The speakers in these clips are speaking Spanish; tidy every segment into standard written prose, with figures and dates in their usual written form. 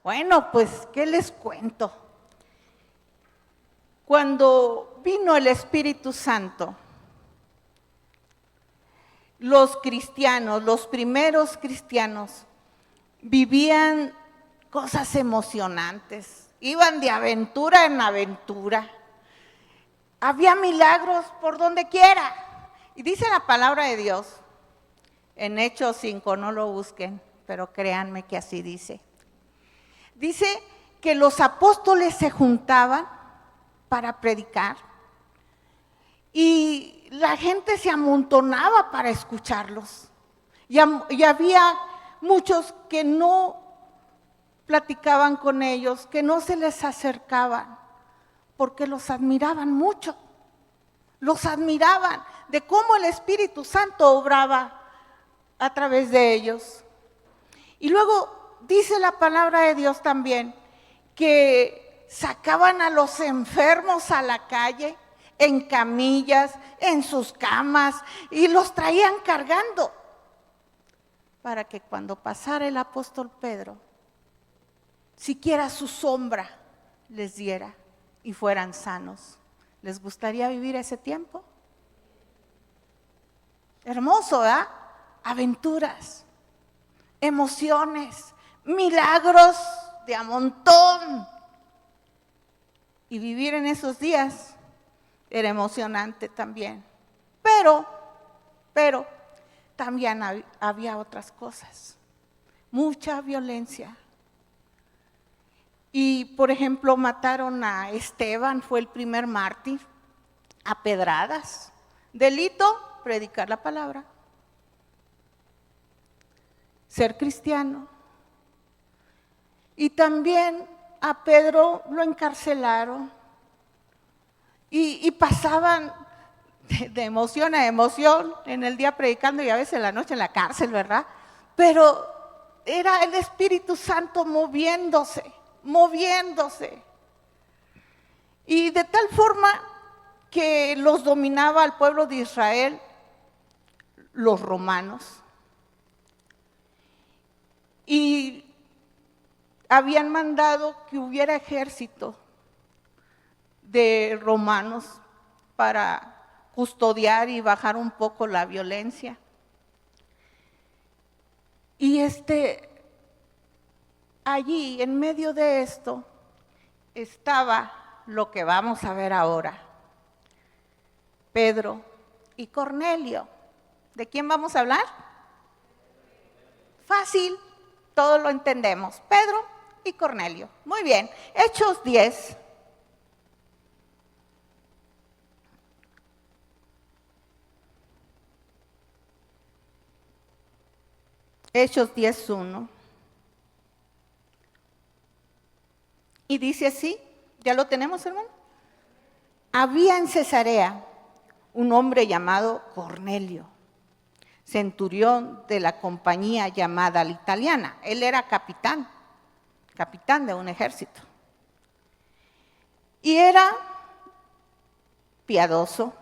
Bueno, pues, ¿qué les cuento? Cuando vino el Espíritu Santo, los cristianos, los primeros cristianos, vivían cosas emocionantes, iban de aventura en aventura. Había milagros por donde quiera. Y dice la palabra de Dios, en Hechos 5, no lo busquen, pero créanme que así dice. Dice que los apóstoles se juntaban para predicar y la gente se amontonaba para escucharlos. Y había muchos que no platicaban con ellos, que no se les acercaban, porque los admiraban mucho. Los admiraban de cómo el Espíritu Santo obraba a través de ellos. Y luego dice la palabra de Dios también que sacaban a los enfermos a la calle, en camillas, en sus camas, y los traían cargando, para que cuando pasara el apóstol Pedro, siquiera su sombra les diera y fueran sanos. ¿Les gustaría vivir ese tiempo? Hermoso, ¿verdad? Aventuras, emociones, milagros de a montón. Y vivir en esos días era emocionante también. Pero también había otras cosas, mucha violencia. Y, por ejemplo, mataron a Esteban, fue el primer mártir, a pedradas. Delito, predicar la palabra. Ser cristiano. Y también a Pedro lo encarcelaron. Y pasaban de emoción a emoción en el día predicando y a veces en la noche en la cárcel, ¿verdad? Pero era el Espíritu Santo moviéndose. Y de tal forma que los dominaba al pueblo de Israel los romanos. Y habían mandado que hubiera ejército de romanos para custodiar y bajar un poco la violencia. Y allí, en medio de esto, estaba lo que vamos a ver ahora, Pedro y Cornelio. ¿De quién vamos a hablar? Fácil, todos lo entendemos, Pedro y Cornelio. Muy bien, Hechos 10. Hechos 10:1. Y dice así, ¿ya lo tenemos, hermano? Había en Cesarea un hombre llamado Cornelio, centurión de la compañía llamada la Italiana. Él era capitán de un ejército. Y era piadoso,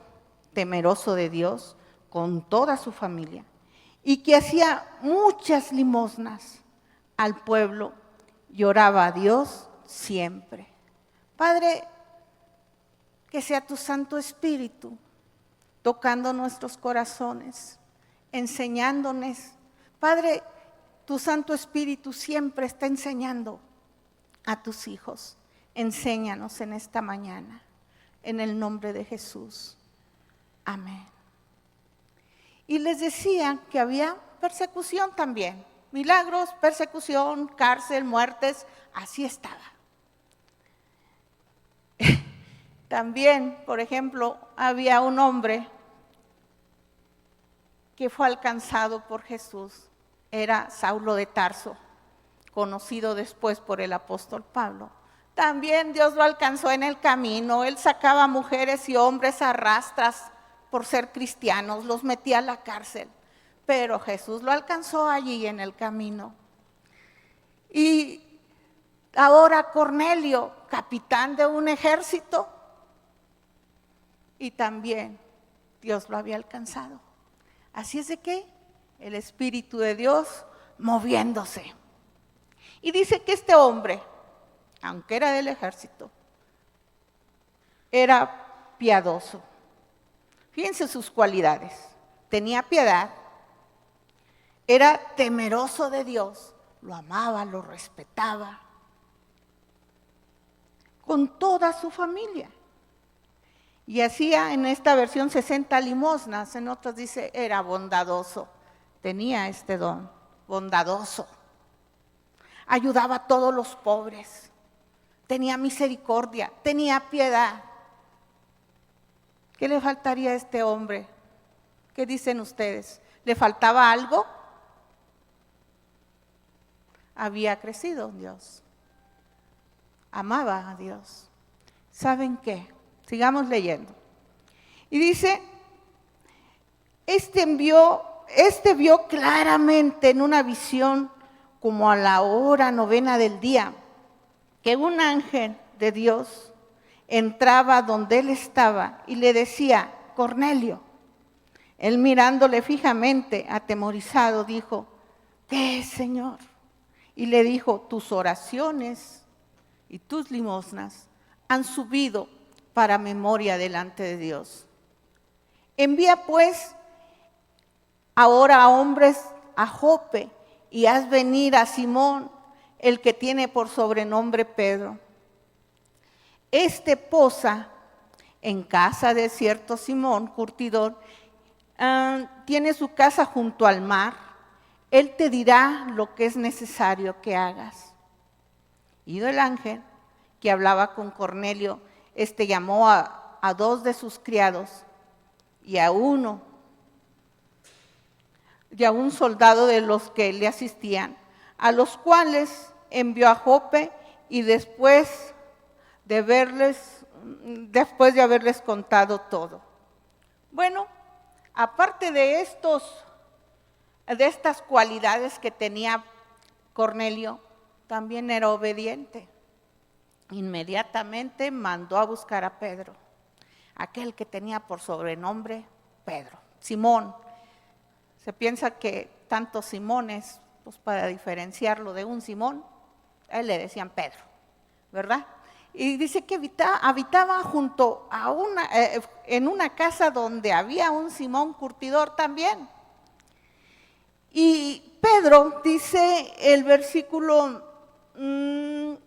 temeroso de Dios, con toda su familia, y que hacía muchas limosnas al pueblo y oraba a Dios siempre. Padre, que sea tu Santo Espíritu tocando nuestros corazones, enseñándonos. Padre, tu Santo Espíritu siempre está enseñando a tus hijos. Enséñanos en esta mañana, en el nombre de Jesús. Amén. Y les decía que había persecución también, milagros, persecución, cárcel, muertes, así estaba. También, por ejemplo, había un hombre que fue alcanzado por Jesús, era Saulo de Tarso, conocido después por el apóstol Pablo. También Dios lo alcanzó en el camino, él sacaba mujeres y hombres a rastras por ser cristianos, los metía a la cárcel, pero Jesús lo alcanzó allí en el camino. Y ahora Cornelio, capitán de un ejército, y también Dios lo había alcanzado. Así es de que el Espíritu de Dios moviéndose. Y dice que este hombre, aunque era del ejército, era piadoso. Fíjense sus cualidades. Tenía piedad, era temeroso de Dios, lo amaba, lo respetaba, con toda su familia. Y hacía en esta versión 60 limosnas, en otras dice era bondadoso, tenía este don, bondadoso. Ayudaba a todos los pobres, tenía misericordia, tenía piedad. ¿Qué le faltaría a este hombre? ¿Qué dicen ustedes? ¿Le faltaba algo? Había crecido en Dios, amaba a Dios. ¿Saben qué? Sigamos leyendo. Y dice, este vio claramente en una visión, como a la hora 9 del día, que un ángel de Dios entraba donde él estaba y le decía, Cornelio. Él mirándole fijamente, atemorizado, dijo, ¿qué es, Señor? Y le dijo, tus oraciones y tus limosnas han subido para memoria delante de Dios. Envía pues ahora a hombres a Jope y haz venir a Simón, el que tiene por sobrenombre Pedro. Este posa en casa de cierto Simón, curtidor, tiene su casa junto al mar. Él te dirá lo que es necesario que hagas. Y el ángel que hablaba con Cornelio, llamó a 2 de sus criados y a un soldado de los que le asistían, a los cuales envió a Jope y después de haberles contado todo. Bueno, aparte de estas cualidades que tenía Cornelio, también era obediente. Inmediatamente mandó a buscar a Pedro, aquel que tenía por sobrenombre Pedro, Simón. Se piensa que tantos Simones, pues para diferenciarlo de un Simón, a él le decían Pedro, ¿verdad? Y dice que habitaba junto a en una casa donde había un Simón curtidor también. Y Pedro, dice el versículo 9,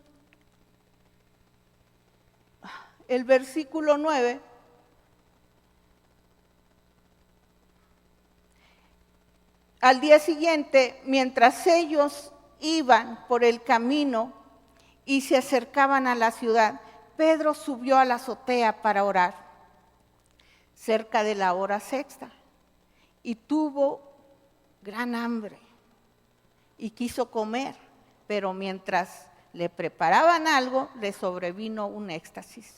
al día siguiente, mientras ellos iban por el camino y se acercaban a la ciudad, Pedro subió a la azotea para orar, cerca de la hora sexta, y tuvo gran hambre y quiso comer, pero mientras le preparaban algo, le sobrevino un éxtasis.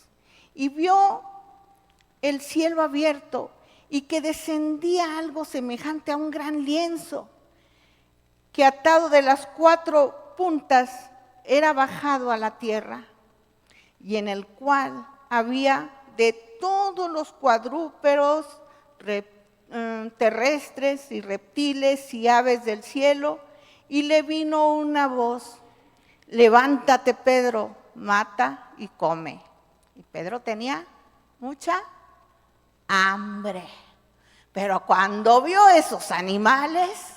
Y vio el cielo abierto y que descendía algo semejante a un gran lienzo, que atado de las 4 puntas era bajado a la tierra, y en el cual había de todos los cuadrúpedos, terrestres y reptiles y aves del cielo, y le vino una voz, levántate Pedro, mata y come. Y Pedro tenía mucha hambre, pero cuando vio esos animales,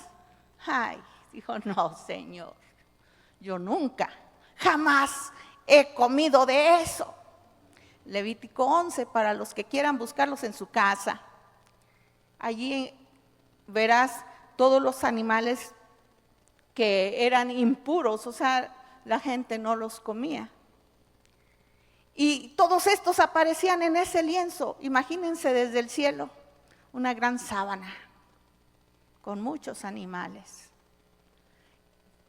dijo, no Señor, yo nunca, jamás he comido de eso. Levítico 11, para los que quieran buscarlos en su casa. Allí verás todos los animales que eran impuros, o sea, la gente no los comía. Y todos estos aparecían en ese lienzo. Imagínense desde el cielo, una gran sábana con muchos animales.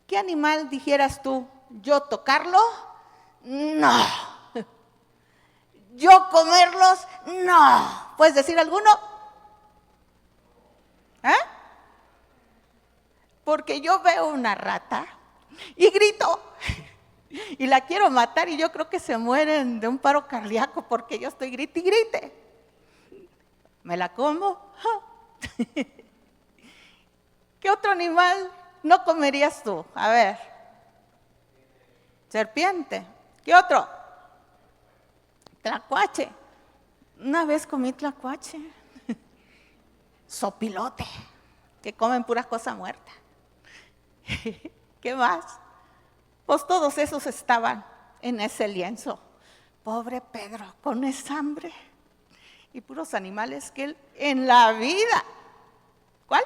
¿Qué animal dijeras tú? ¿Yo tocarlo? No. ¿Yo comerlos? No. ¿Puedes decir alguno? Porque yo veo una rata y grito y la quiero matar y yo creo que se mueren de un paro cardíaco porque yo estoy grite y grite. ¿Me la como? ¿Qué otro animal no comerías tú? A ver. serpiente. ¿Qué otro? Tlacuache. Una vez comí tlacuache. Sopilote, que comen puras cosas muertas. ¿Qué más? Pues todos esos estaban en ese lienzo. Pobre Pedro, con esa hambre y puros animales que él en la vida. ¿Cuál?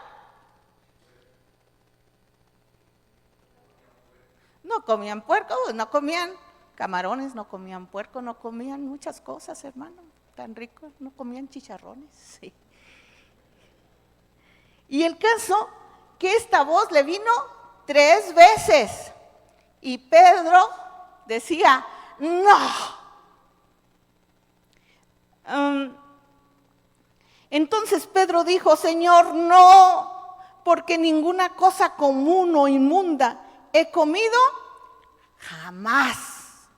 No comían puerco, no comían camarones, no comían puerco, no comían muchas cosas, hermano, tan ricos, no comían chicharrones. Sí. Y el caso que esta voz le vino 3 veces y Pedro decía, no. Entonces Pedro dijo, Señor, no, porque ninguna cosa común o inmunda he comido jamás.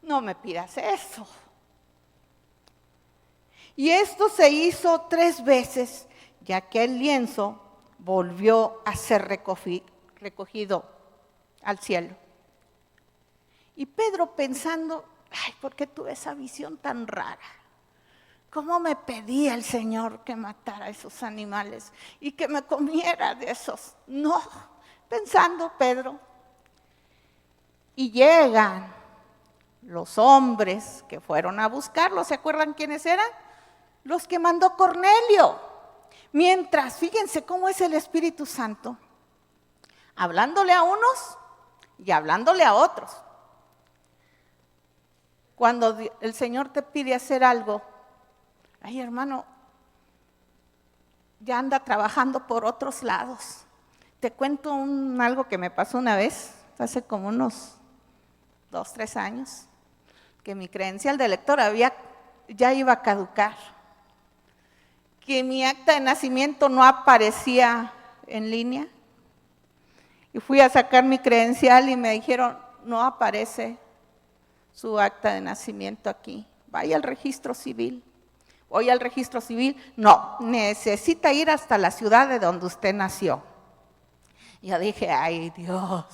No me pidas eso. Y esto se hizo 3 veces, ya que el lienzo volvió a ser recogido al cielo. Y Pedro pensando, ay, ¿por qué tuve esa visión tan rara? ¿Cómo me pedía el Señor que matara a esos animales y que me comiera de esos? No, pensando Pedro. Y llegan los hombres que fueron a buscarlo. ¿Se acuerdan quiénes eran? Los que mandó Cornelio. Mientras, fíjense cómo es el Espíritu Santo, hablándole a unos y hablándole a otros. Cuando el Señor te pide hacer algo, ay, hermano, ya anda trabajando por otros lados. Te cuento algo que me pasó una vez, hace como unos 2, 3 años, que mi credencial de lector ya iba a caducar, que mi acta de nacimiento no aparecía en línea. Y fui a sacar mi credencial y me dijeron, no aparece su acta de nacimiento aquí. Vaya al registro civil. Voy al registro civil, no, necesita ir hasta la ciudad de donde usted nació. Y yo dije, ay Dios,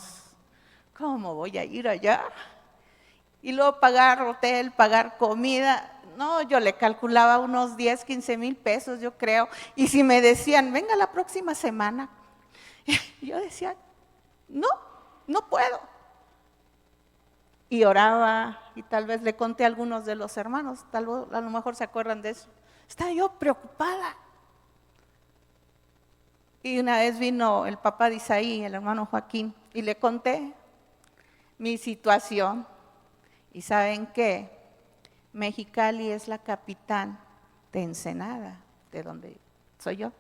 ¿cómo voy a ir allá? Y luego pagar hotel, pagar comida. No, yo le calculaba unos 10, 15 mil pesos, yo creo. Y si me decían, venga la próxima semana, yo decía, no puedo. Y oraba, y tal vez le conté a algunos de los hermanos, a lo mejor se acuerdan de eso. Estaba yo preocupada. Y una vez vino el papá de Isaí, el hermano Joaquín, y le conté mi situación. ¿Y saben qué? Mexicali es la capital de Ensenada, de donde soy yo.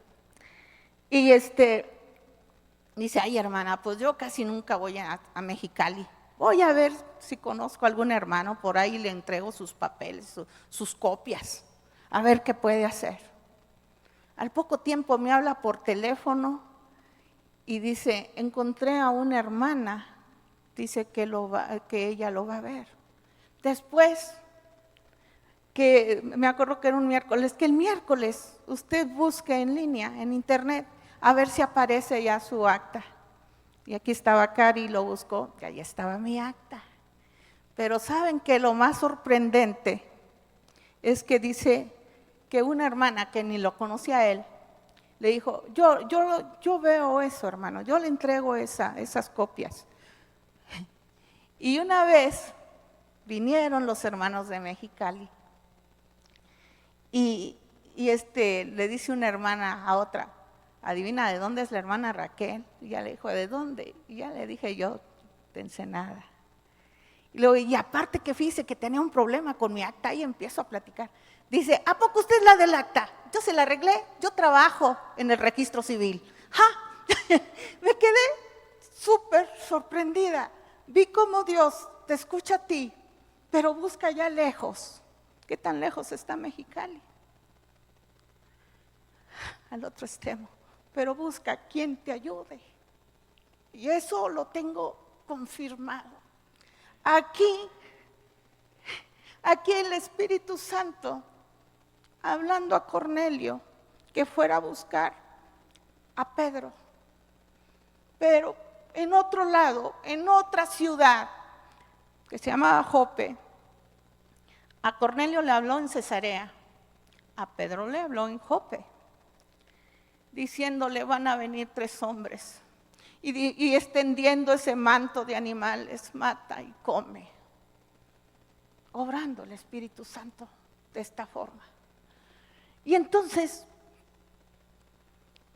Y dice, ay hermana, pues yo casi nunca voy a Mexicali. Voy a ver si conozco a algún hermano por ahí, le entrego sus papeles, sus copias, a ver qué puede hacer. Al poco tiempo me habla por teléfono y dice, encontré a una hermana, dice que ella lo va a ver. Después, que me acuerdo que era un miércoles, que el miércoles usted busque en línea, en internet, a ver si aparece ya su acta. Y aquí estaba Cari, lo buscó, y ahí estaba mi acta. Pero ¿saben qué? Lo más sorprendente es que dice que una hermana que ni lo conocía a él, le dijo, yo veo eso, hermano, yo le entrego esas copias. Y una vez vinieron los hermanos de Mexicali y le dice una hermana a otra, adivina de dónde es la hermana Raquel. Y ya le dijo, ¿de dónde? Y ya le dije yo, de Ensenada. Y luego, y aparte que fíjese que tenía un problema con mi acta y empiezo a platicar. Dice, ¿a poco usted es la del acta? Yo se la arreglé, yo trabajo en el registro civil. ¡Ja! Me quedé súper sorprendida. Vi cómo Dios te escucha a ti, pero busca allá lejos. ¿Qué tan lejos está Mexicali? Al otro extremo. Pero busca quien te ayude. Y eso lo tengo confirmado. Aquí el Espíritu Santo, hablando a Cornelio, que fuera a buscar a Pedro. Pero en otro lado, en otra ciudad, que se llamaba Jope. A Cornelio le habló en Cesarea, a Pedro le habló en Jope, diciéndole: van a venir 3 hombres, y extendiendo ese manto de animales, mata y come, obrando el Espíritu Santo de esta forma. Y entonces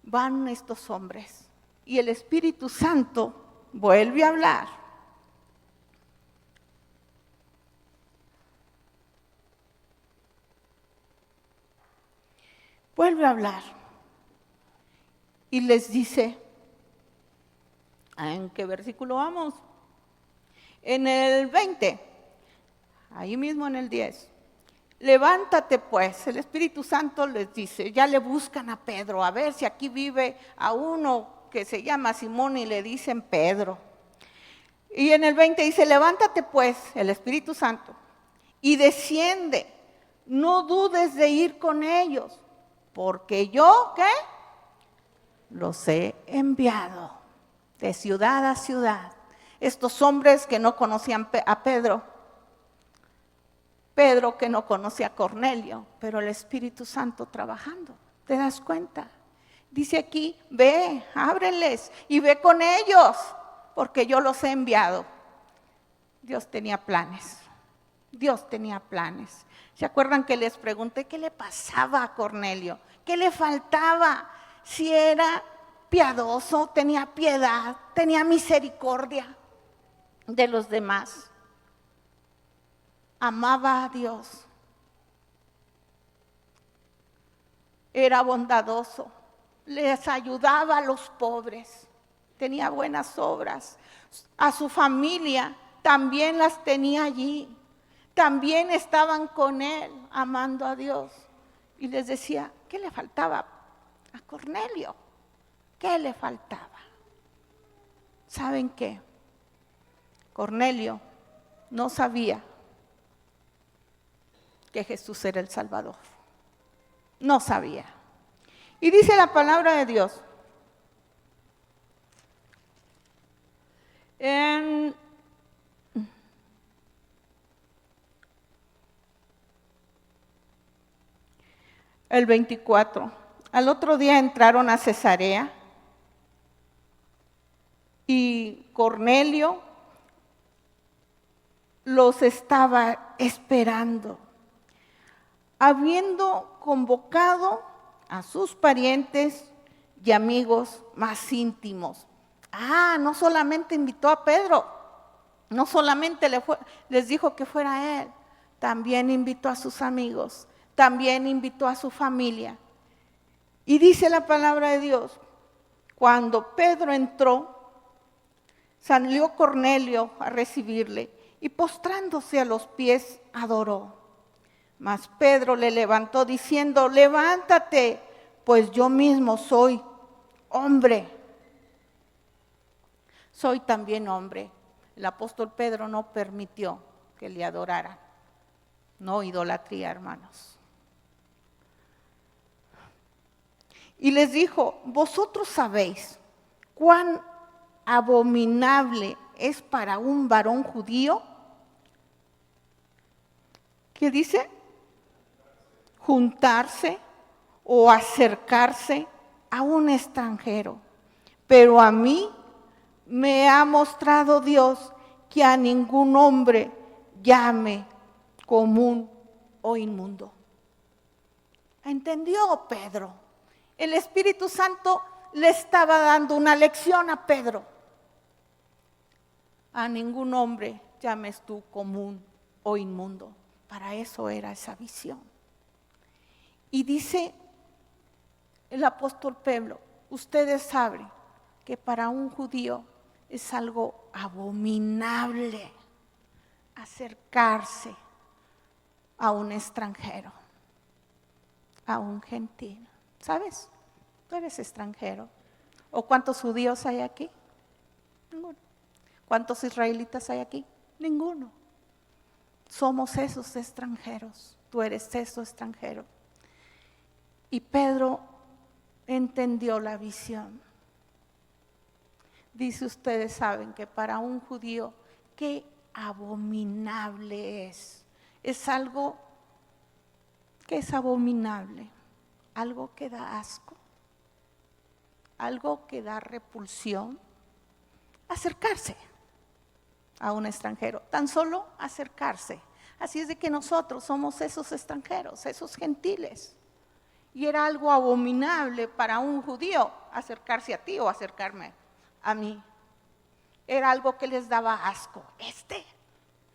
van estos hombres, y el Espíritu Santo vuelve a hablar. Vuelve a hablar y les dice, ¿en qué versículo vamos? En el 20, ahí mismo en el 10. Levántate pues, el Espíritu Santo les dice, ya le buscan a Pedro, a ver si aquí vive a uno que se llama Simón y le dicen Pedro. Y en el 20 dice, levántate pues, el Espíritu Santo, y desciende, no dudes de ir con ellos, porque yo, ¿qué? Los he enviado de ciudad a ciudad. Estos hombres que no conocían a Pedro, Pedro que no conocía a Cornelio, pero el Espíritu Santo trabajando, ¿te das cuenta? Dice aquí, ve, ábreles y ve con ellos, porque yo los he enviado. Dios tenía planes, Dios tenía planes. ¿Se acuerdan que les pregunté qué le pasaba a Cornelio? ¿Qué le faltaba? Si era piadoso, tenía piedad, tenía misericordia de los demás. Amaba a Dios. Era bondadoso. Les ayudaba a los pobres. Tenía buenas obras. A su familia también las tenía allí. También estaban con él, amando a Dios. Y les decía, ¿qué le faltaba a Cornelio? ¿Qué le faltaba? ¿Saben qué? Cornelio no sabía que Jesús era el Salvador. No sabía. Y dice la palabra de Dios en el 24. Al otro día entraron a Cesarea y Cornelio los estaba esperando, habiendo convocado a sus parientes y amigos más íntimos. No solamente invitó a Pedro, no solamente les dijo que fuera él, también invitó a sus amigos, también invitó a su familia. Y dice la palabra de Dios, cuando Pedro entró, salió Cornelio a recibirle y postrándose a los pies adoró. Mas Pedro le levantó diciendo, levántate, pues yo mismo soy hombre. Soy también hombre. El apóstol Pedro no permitió que le adoraran. No idolatría, hermanos. Y les dijo, vosotros sabéis cuán abominable es para un varón judío. ¿Qué dice? Juntarse o acercarse a un extranjero. Pero a mí me ha mostrado Dios que a ningún hombre llame común o inmundo. ¿Entendió Pedro? El Espíritu Santo le estaba dando una lección a Pedro. A ningún hombre llames tú común o inmundo. Para eso era esa visión. Y dice el apóstol Pedro, ustedes saben que para un judío es algo abominable acercarse a un extranjero, a un gentil. ¿Sabes? Tú eres extranjero. ¿O cuántos judíos hay aquí? Ninguno. ¿Cuántos israelitas hay aquí? Ninguno. Somos esos extranjeros. Tú eres eso extranjero. Y Pedro entendió la visión. Dice, ustedes saben que para un judío, qué abominable es. Es algo que es abominable, algo que da asco, algo que da repulsión. Acercarse a un extranjero, tan solo acercarse. Así es de que nosotros somos esos extranjeros, esos gentiles. Y era algo abominable para un judío acercarse a ti o acercarme a mí. Era algo que les daba asco.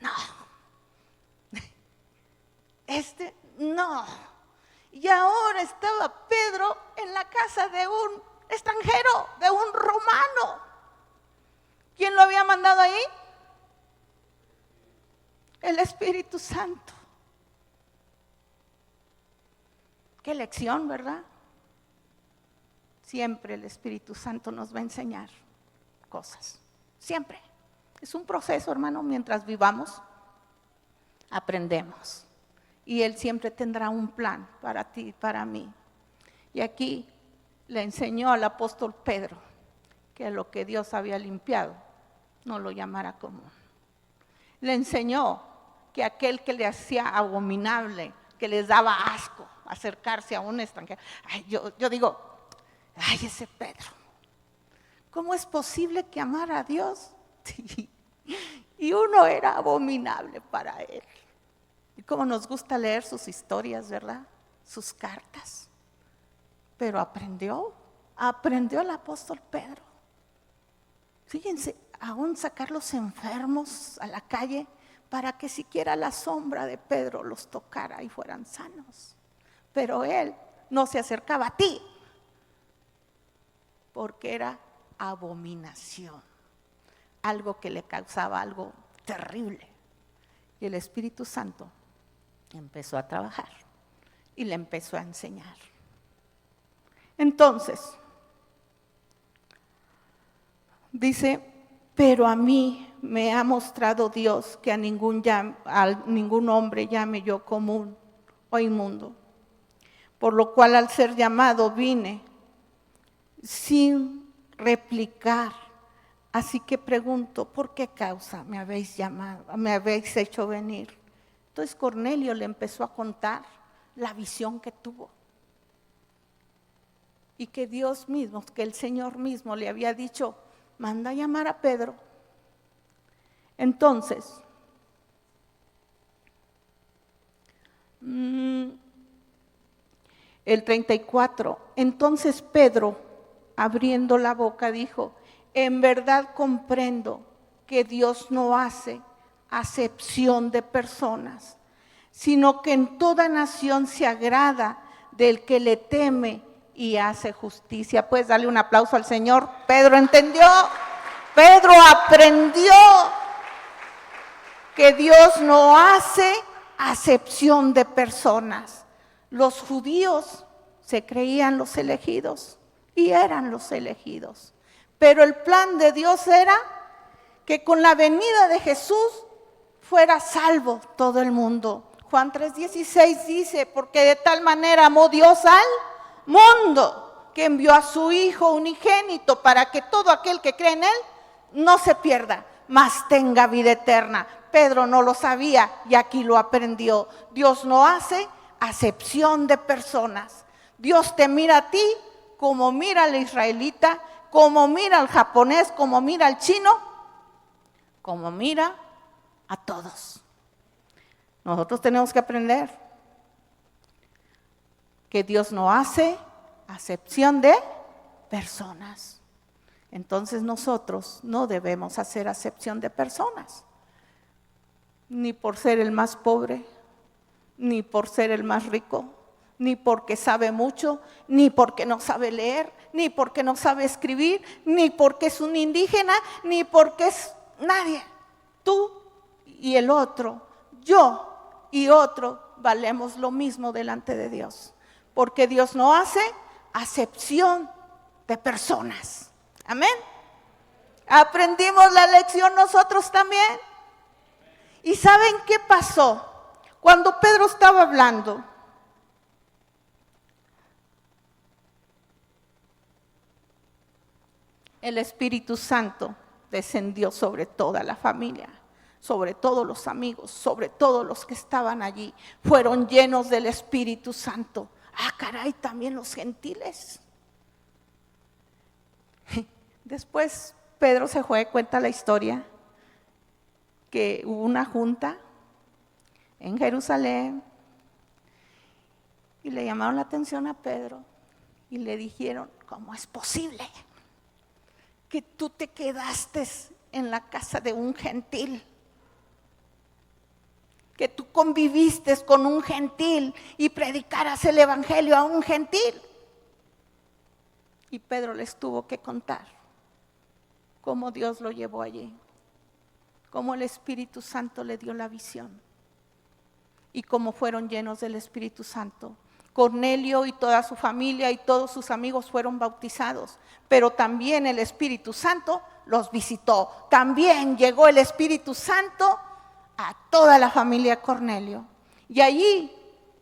No. No. Y ahora estaba Pedro en la casa de un extranjero, de un romano. ¿Quién lo había mandado ahí? El Espíritu Santo. Qué lección, ¿verdad? Siempre el Espíritu Santo nos va a enseñar cosas. Siempre. Es un proceso, hermano, mientras vivamos, aprendemos. Y Él siempre tendrá un plan para ti y para mí. Y aquí le enseñó al apóstol Pedro que lo que Dios había limpiado no lo llamara común. Le enseñó que aquel que le hacía abominable, que les daba asco acercarse a un extranjero. Yo digo, ese Pedro, ¿cómo es posible que amara a Dios? Y uno era abominable para él. Y cómo nos gusta leer sus historias, ¿verdad? Sus cartas. Pero aprendió el apóstol Pedro. Fíjense, aún sacar los enfermos a la calle para que siquiera la sombra de Pedro los tocara y fueran sanos. Pero él no se acercaba a ti, porque era abominación, algo que le causaba algo terrible. Y el Espíritu Santo empezó a trabajar y le empezó a enseñar. Entonces, dice, pero a mí me ha mostrado Dios que a ningún hombre llame yo común o inmundo, por lo cual al ser llamado vine sin replicar. Así que pregunto, ¿por qué causa me habéis llamado, me habéis hecho venir? Entonces Cornelio le empezó a contar la visión que tuvo. Y que Dios mismo, que el Señor mismo le había dicho, manda a llamar a Pedro. Entonces, el 34, entonces Pedro, abriendo la boca, dijo, en verdad comprendo que Dios no hace acepción de personas, sino que en toda nación se agrada del que le teme y hace justicia. Puedes darle un aplauso al Señor. Pedro entendió, Pedro aprendió que Dios no hace acepción de personas. Los judíos se creían los elegidos y eran los elegidos. Pero el plan de Dios era que con la venida de Jesús fuera salvo todo el mundo. Juan 3:16 dice, porque de tal manera amó Dios al mundo, que envió a su Hijo unigénito para que todo aquel que cree en Él no se pierda, mas tenga vida eterna. Pedro no lo sabía y aquí lo aprendió. Dios no hace acepción de personas. Dios te mira a ti como mira al israelita, como mira al japonés, como mira al chino, como mira a todos. Nosotros tenemos que aprender que Dios no hace acepción de personas. Entonces nosotros no debemos hacer acepción de personas, ni por ser el más pobre, ni por ser el más rico, ni porque sabe mucho, ni porque no sabe leer, ni porque no sabe escribir, ni porque es un indígena, ni porque es nadie. Tú y el otro, yo y otro, valemos lo mismo delante de Dios, porque Dios no hace acepción de personas. Amén. Aprendimos la lección nosotros también. ¿Y saben qué pasó? Cuando Pedro estaba hablando, el Espíritu Santo descendió sobre toda la familia. sobre todo los amigos, sobre todo los que estaban allí, fueron llenos del Espíritu Santo. Ah, caray, también los gentiles. Después Pedro se fue, cuenta la historia, que hubo una junta en Jerusalén y le llamaron la atención a Pedro y le dijeron: ¿cómo es posible que tú te quedaste en la casa de un gentil? Que tú conviviste con un gentil y predicaras el evangelio a un gentil. Y Pedro les tuvo que contar cómo Dios lo llevó allí, cómo el Espíritu Santo le dio la visión y cómo fueron llenos del Espíritu Santo. Cornelio y toda su familia y todos sus amigos fueron bautizados, pero también el Espíritu Santo los visitó. También llegó el Espíritu Santo a toda la familia de Cornelio. Y allí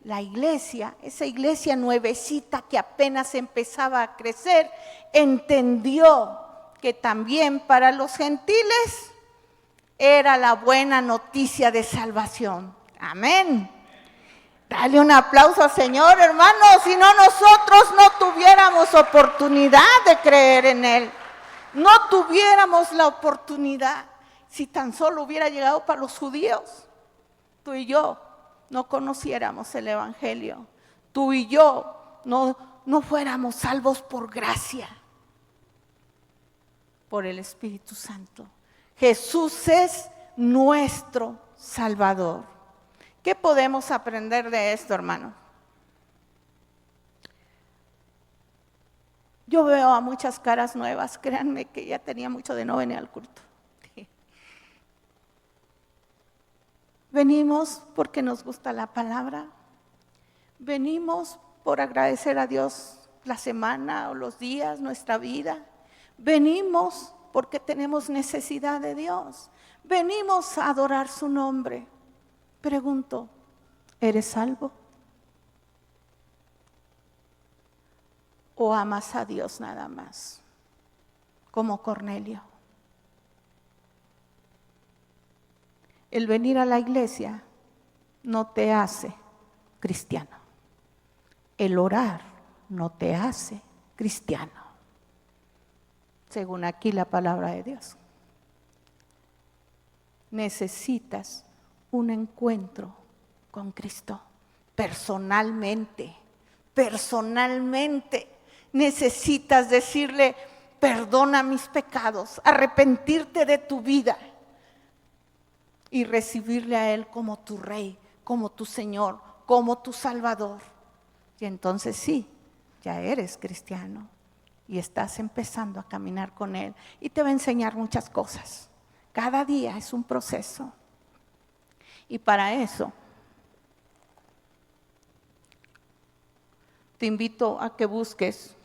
la iglesia, esa iglesia nuevecita que apenas empezaba a crecer, entendió que también para los gentiles era la buena noticia de salvación. Amén. Dale un aplauso al Señor, hermano, si no nosotros no tuviéramos oportunidad de creer en Él. No tuviéramos la oportunidad. Si tan solo hubiera llegado para los judíos, tú y yo no conociéramos el evangelio. Tú y yo no fuéramos salvos por gracia, por el Espíritu Santo. Jesús es nuestro Salvador. ¿Qué podemos aprender de esto, hermano? Yo veo a muchas caras nuevas, créanme que ya tenía mucho de no venir al culto. Venimos porque nos gusta la palabra, venimos por agradecer a Dios la semana o los días, nuestra vida, venimos porque tenemos necesidad de Dios, venimos a adorar su nombre. Pregunto, ¿eres salvo? ¿O amas a Dios nada más, como Cornelio? El venir a la iglesia no te hace cristiano. El orar no te hace cristiano, según aquí la palabra de Dios. Necesitas un encuentro con Cristo personalmente. Necesitas decirle: perdona mis pecados, arrepentirte de tu vida y recibirle a Él como tu Rey, como tu Señor, como tu Salvador. Y entonces sí, ya eres cristiano y estás empezando a caminar con Él y te va a enseñar muchas cosas. Cada día es un proceso. Y para eso te invito a que busques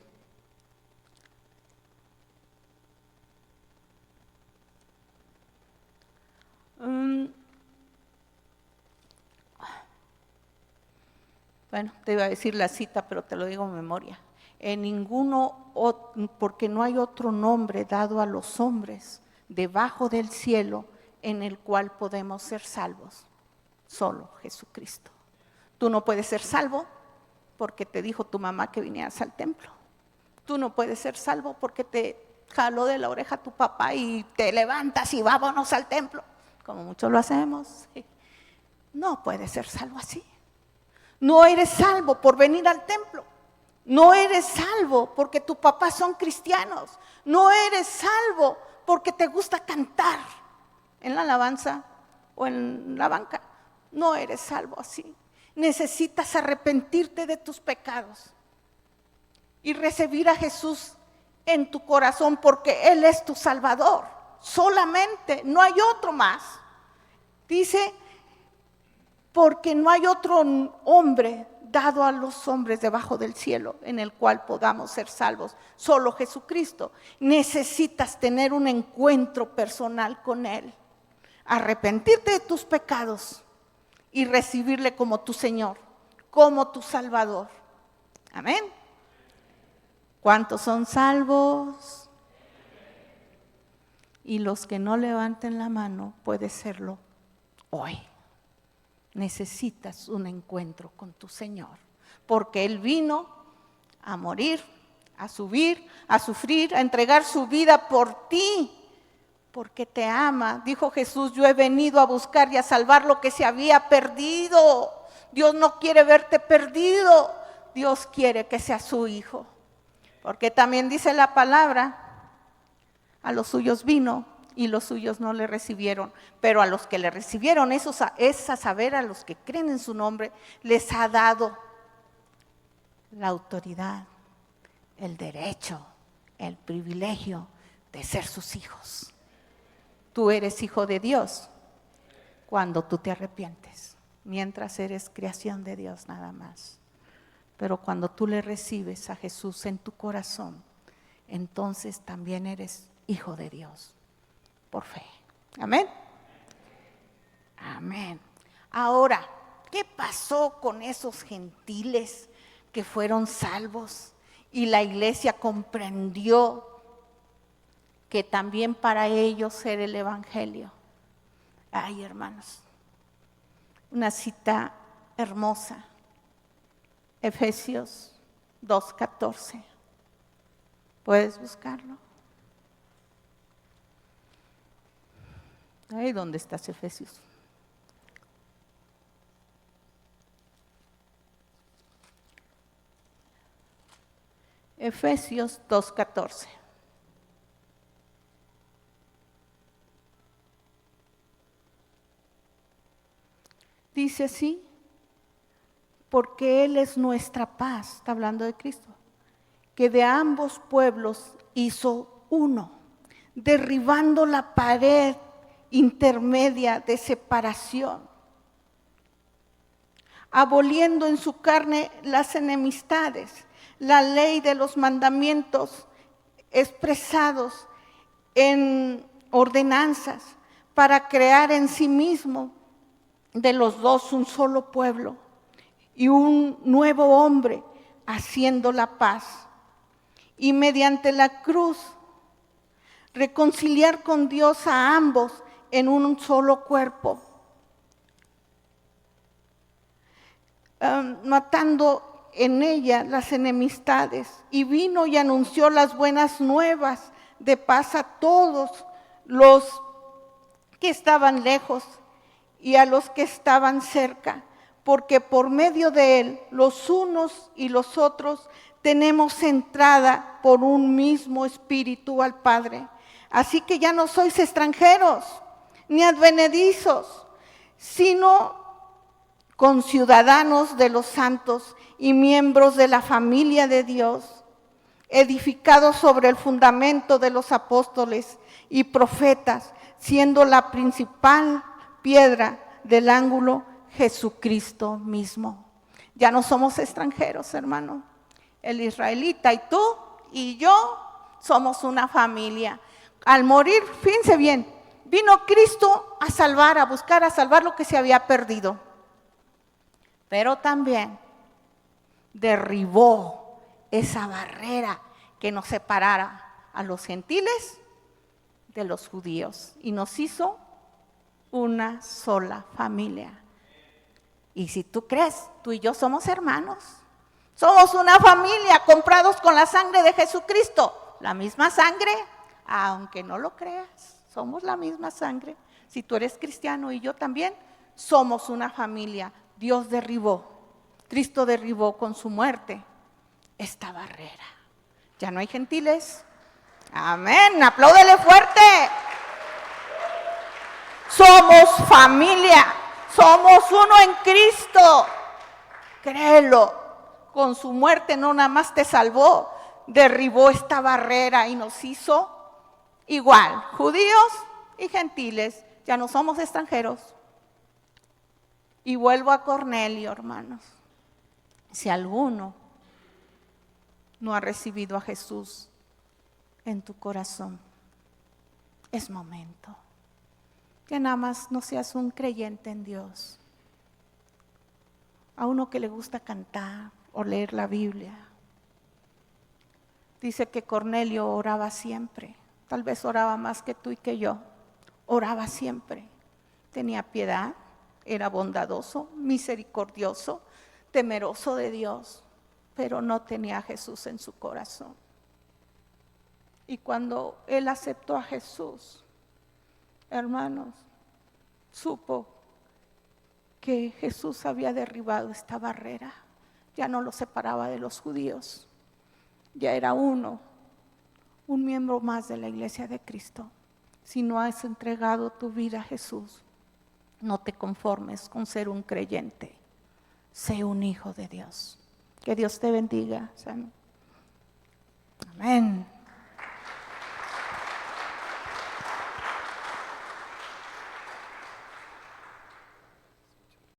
bueno, te iba a decir la cita, pero te lo digo en memoria. En ninguno, porque no hay otro nombre dado a los hombres debajo del cielo en el cual podemos ser salvos. Solo Jesucristo. Tú no puedes ser salvo porque te dijo tu mamá que vinieras al templo. Tú no puedes ser salvo porque te jaló de la oreja tu papá y te levantas y vámonos al templo, como muchos lo hacemos. No puedes ser salvo así. No eres salvo por venir al templo. No eres salvo porque tus papás son cristianos. No eres salvo porque te gusta cantar en la alabanza o en la banca. No eres salvo así. Necesitas arrepentirte de tus pecados y recibir a Jesús en tu corazón porque Él es tu Salvador. Solamente, no hay otro más. Dice, porque no hay otro hombre dado a los hombres debajo del cielo en el cual podamos ser salvos. Solo Jesucristo. Necesitas tener un encuentro personal con Él. Arrepentirte de tus pecados y recibirle como tu Señor, como tu Salvador. Amén. ¿Cuántos son salvos? Y los que no levanten la mano, puede serlo hoy necesitas un encuentro con tu Señor, porque Él vino a morir, a subir, a sufrir, a entregar su vida por ti, porque te ama. Dijo Jesús, yo he venido a buscar y a salvar lo que se había perdido. Dios no quiere verte perdido, Dios quiere que seas su hijo, porque también dice la palabra, a los suyos vino y los suyos no le recibieron, pero a los que le recibieron, es a saber, a los que creen en su nombre, les ha dado la autoridad, el derecho, el privilegio de ser sus hijos. Tú eres hijo de Dios cuando tú te arrepientes, mientras eres creación de Dios nada más. Pero cuando tú le recibes a Jesús en tu corazón, entonces también eres hijo de Dios, por fe. Amén. Amén. Ahora, ¿qué pasó con esos gentiles que fueron salvos? Y la iglesia comprendió que también para ellos era el evangelio. Ay, hermanos, una cita hermosa. Efesios 2:14. ¿Puedes buscarlo? Ahí donde estás, Efesios. Efesios 2:14. Dice así, porque Él es nuestra paz, está hablando de Cristo, que de ambos pueblos hizo uno, derribando la pared intermedia de separación, aboliendo en su carne las enemistades, la ley de los mandamientos expresados en ordenanzas, para crear en sí mismo de los dos un solo pueblo y un nuevo hombre, haciendo la paz, y mediante la cruz reconciliar con Dios a ambos en un solo cuerpo, matando en ella las enemistades, y vino y anunció las buenas nuevas de paz a todos los que estaban lejos y a los que estaban cerca, porque por medio de él los unos y los otros tenemos entrada por un mismo espíritu al Padre. Así que ya no sois extranjeros ni advenedizos, sino conciudadanos de los santos y miembros de la familia de Dios, edificados sobre el fundamento de los apóstoles y profetas, siendo la principal piedra del ángulo Jesucristo mismo. Ya no somos extranjeros, hermano. El israelita y tú y yo somos una familia. Al morir, fíjense bien, vino Cristo a salvar, a buscar, a salvar lo que se había perdido. Pero también derribó esa barrera que nos separara a los gentiles de los judíos y nos hizo una sola familia. Y si tú crees, tú y yo somos hermanos, somos una familia comprados con la sangre de Jesucristo, la misma sangre, aunque no lo creas, somos la misma sangre. Si tú eres cristiano y yo también, somos una familia. Dios derribó, Cristo derribó con su muerte esta barrera. Ya no hay gentiles. Amén, apláudele fuerte. Somos familia, somos uno en Cristo. Créelo, con su muerte no nada más te salvó, derribó esta barrera y nos hizo igual, judíos y gentiles, ya no somos extranjeros. Y vuelvo a Cornelio, hermanos. Si alguno no ha recibido a Jesús en tu corazón, es momento. Que nada más no seas un creyente en Dios. A uno que le gusta cantar o leer la Biblia. Dice que Cornelio oraba siempre. Tal vez oraba más que tú y que yo. Oraba siempre. Tenía piedad, era bondadoso, misericordioso, temeroso de Dios, pero no tenía a Jesús en su corazón. Y cuando él aceptó a Jesús, hermanos, supo que Jesús había derribado esta barrera, ya no lo separaba de los judíos, ya era un miembro más de la iglesia de Cristo. Si no has entregado tu vida a Jesús, no te conformes con ser un creyente, sé un hijo de Dios. Que Dios te bendiga. Amén.